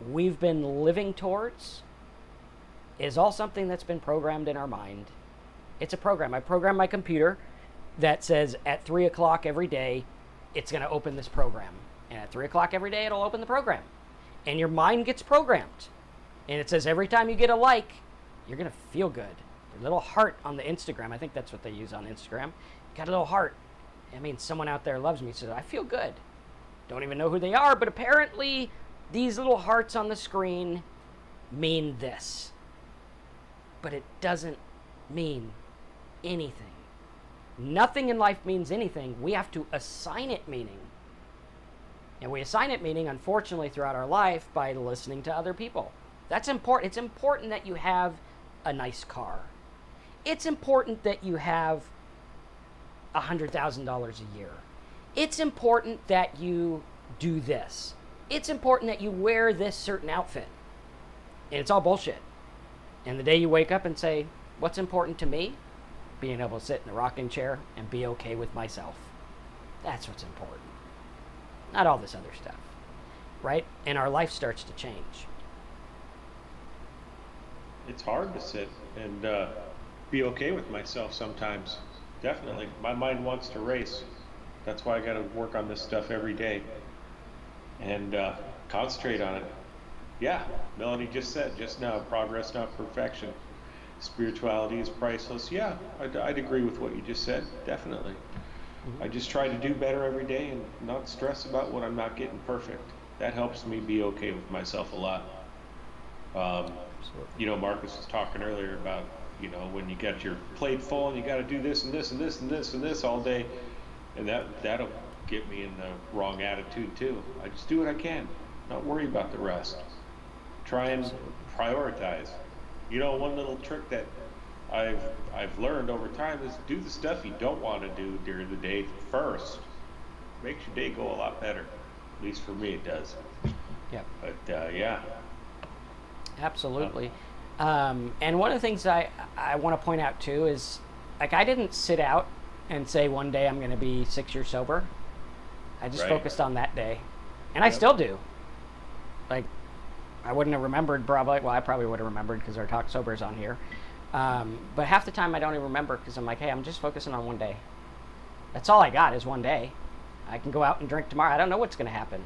we've been living towards is all something that's been programmed in our mind. It's a program. I program my computer that says at 3 o'clock every day, it's going to open this program. And at 3 o'clock every day, it'll open the program. And your mind gets programmed. And it says every time you get a like, you're going to feel good. A little heart on the Instagram. I think that's what they use on Instagram. Got a little heart. I mean, someone out there loves me, so I feel good. Don't even know who they are, but apparently these little hearts on the screen mean this. But it doesn't mean anything. Nothing in life means anything. We have to assign it meaning. And we assign it meaning, unfortunately, throughout our life by listening to other people. That's important. It's important that you have a nice car. It's important that you have $100,000 a year. It's important that you do this. It's important that you wear this certain outfit. And it's all bullshit. And the day you wake up and say, what's important to me? Being able to sit in a rocking chair and be okay with myself. That's what's important. Not all this other stuff. Right? And our life starts to change. It's hard to sit and be okay with myself sometimes. Definitely. My mind wants to race. That's why I got to work on this stuff every day and concentrate on it. Yeah, Melanie just said just now, progress, not perfection. Spirituality is priceless. Yeah, I'd agree with what you just said. Definitely. Mm-hmm. I just try to do better every day and not stress about what I'm not getting perfect. That helps me be okay with myself a lot. Marcus was talking earlier about, when you got your plate full and you got to do this and this and this and this and this all day, and that'll get me in the wrong attitude too. I just do what I can, not worry about the rest. Try and prioritize. One little trick that I've I've learned over time is do the stuff you don't want to do during the day first. Makes your day go a lot better. At least for me, it does. Yep. But yeah, Absolutely. And one of the things I want to point out too is, like, I didn't sit out and say one day I'm going to be 6 years sober. I just right. focused on that day, and I still do. Like, I wouldn't have remembered probably. Well, I probably would have remembered because our talk sober is on here. But half the time I don't even remember because I'm like, hey, I'm just focusing on one day. That's all I got is one day. I can go out and drink tomorrow. I don't know what's going to happen.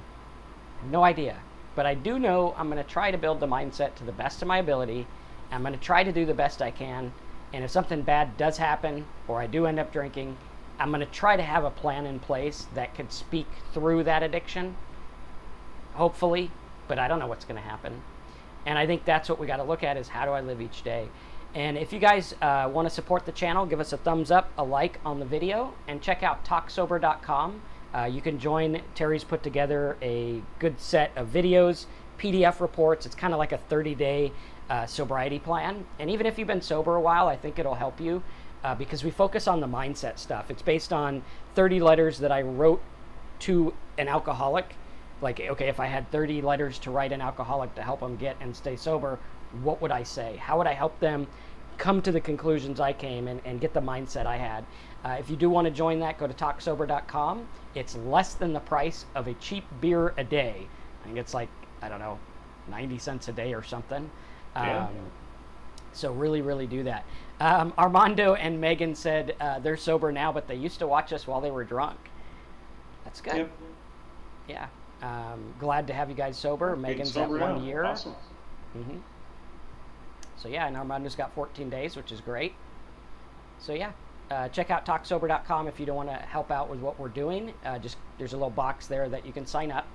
No idea. But I do know I'm going to try to build the mindset to the best of my ability. I'm going to try to do the best I can. And if something bad does happen or I do end up drinking, I'm going to try to have a plan in place that could speak through that addiction, hopefully, but I don't know what's going to happen. And I think that's what we got to look at is how do I live each day? And if you guys want to support the channel, give us a thumbs up, a like on the video, and check out talksober.com. You can join. Terry's put together a good set of videos, PDF reports. It's kind of like a 30-day sobriety plan. And even if you've been sober a while, I think it'll help you because we focus on the mindset stuff. It's based on 30 letters that I wrote to an alcoholic. Like, okay, if I had 30 letters to write an alcoholic to help them get and stay sober, what would I say? How would I help them come to the conclusions I came and get the mindset I had? If you do want to join that, go to talksober.com. It's less than the price of a cheap beer a day. I think it's like, I don't know, 90 cents a day or something. Yeah. So really, really do that. Armando and Megan said they're sober now, but they used to watch us while they were drunk. That's good. Yep. Yeah. Glad to have you guys sober. Megan's at 1 year. Awesome. Mm-hmm. So yeah, and Armando's got 14 days, which is great. So yeah, check out talksober.com if you don't want to help out with what we're doing. Just there's a little box there that you can sign up,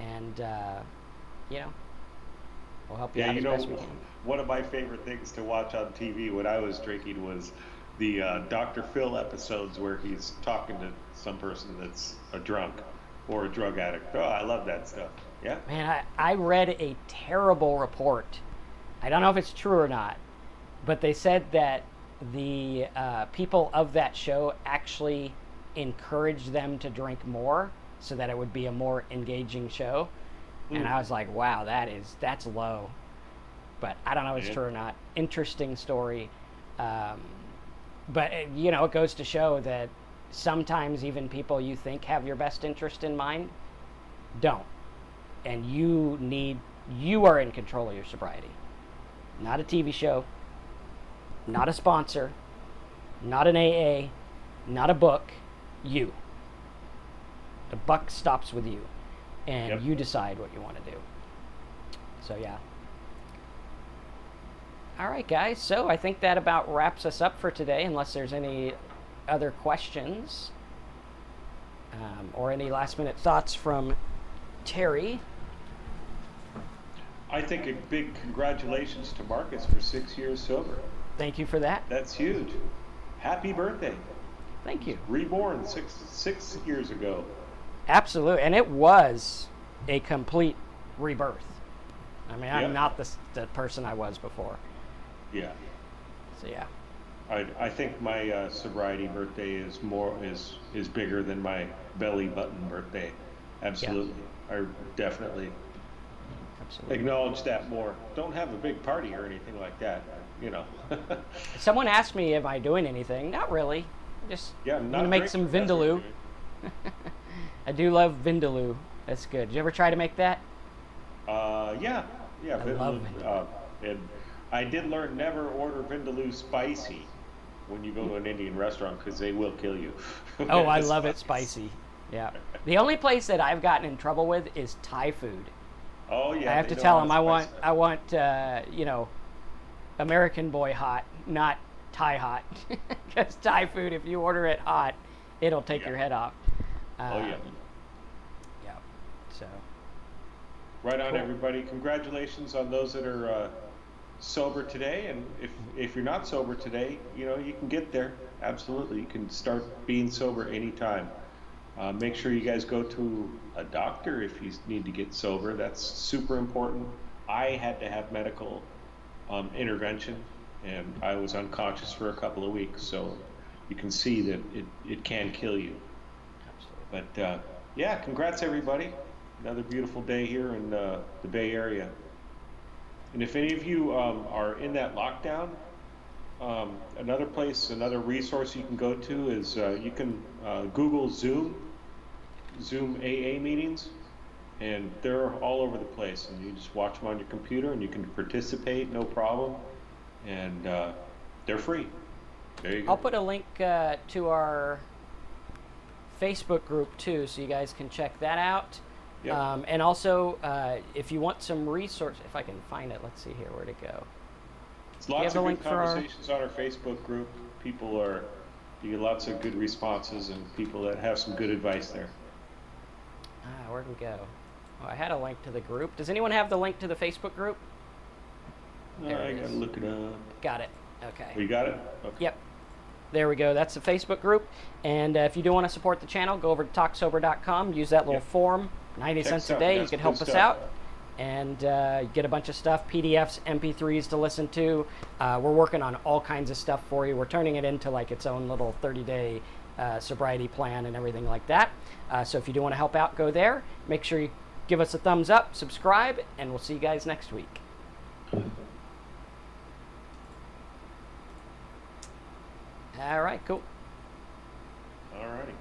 and we'll help you out as best we can. One of my favorite things to watch on TV when I was drinking was the Dr. Phil episodes where he's talking to some person that's a drunk or a drug addict. Oh, I love that stuff. Yeah. Man, I read a terrible report. I don't know if it's true or not, but they said that the people of that show actually encouraged them to drink more so that it would be a more engaging show. And I was like, wow, that's low. But I don't know if it's true or not. Interesting story. But, it goes to show that sometimes even people you think have your best interest in mind don't. And you are in control of your sobriety. Not a TV show, not a sponsor, not an AA, not a book, you. The buck stops with you, and you decide what you want to do. So yeah. All right, guys, so I think that about wraps us up for today, unless there's any other questions or any last-minute thoughts from Terry. I think a big congratulations to Marcus for 6 years sober. Thank you for that. That's huge. Happy birthday. Thank you. Reborn six years ago. Absolutely, and it was a complete rebirth. I mean, I'm not the person I was before. Yeah. So yeah. I think my sobriety birthday is bigger than my belly button birthday. Absolutely. Yeah. I definitely acknowledge that more. Don't have a big party or anything like that, Someone asked me, am I doing anything? Not really. Just I'm going to make some Vindaloo. I do love Vindaloo. That's good. Did you ever try to make that? Yeah. I love Vindaloo. And I did learn never order Vindaloo spicy when you go to an Indian restaurant because they will kill you. Oh, I love it spicy. Yeah. The only place that I've gotten in trouble with is Thai food. Oh yeah. I have to tell them I want American boy hot, not Thai hot, because Thai food, if you order it hot, it'll take your head off. Yeah. So. Right on, everybody. Congratulations on those that are sober today, and if you're not sober today, you can get there. Absolutely, you can start being sober anytime. Make sure you guys go to a doctor if you need to get sober. That's super important. I had to have medical intervention and I was unconscious for a couple of weeks. So you can see that it can kill you. Absolutely. But yeah, congrats everybody. Another beautiful day here in the Bay Area. And if any of you are in that lockdown, another place, another resource you can go to is you can Google Zoom AA meetings, and they're all over the place. And you just watch them on your computer, and you can participate, no problem. And they're free. There you go. I'll put a link to our Facebook group too, so you guys can check that out. Yep. And also, if you want some resource, if I can find it, let's see here, where'd it go? There's lots of good conversations on our Facebook group. You get lots of good responses and people that have some good advice there. Where'd we go? Oh, I had a link to the group. Does anyone have the link to the Facebook group? I gotta look it up. Got it. Okay. You got it? Okay. Yep. There we go. That's the Facebook group. And if you do want to support the channel, go over to talksober.com. Use that little form. 90 cents a day. You can help us out. And you get a bunch of stuff, PDFs, MP3s to listen to. We're working on all kinds of stuff for you. We're turning it into like its own little 30-day sobriety plan and everything like that. So if you do want to help out, go there. Make sure you give us a thumbs up, subscribe, and we'll see you guys next week. All right, cool. All righty.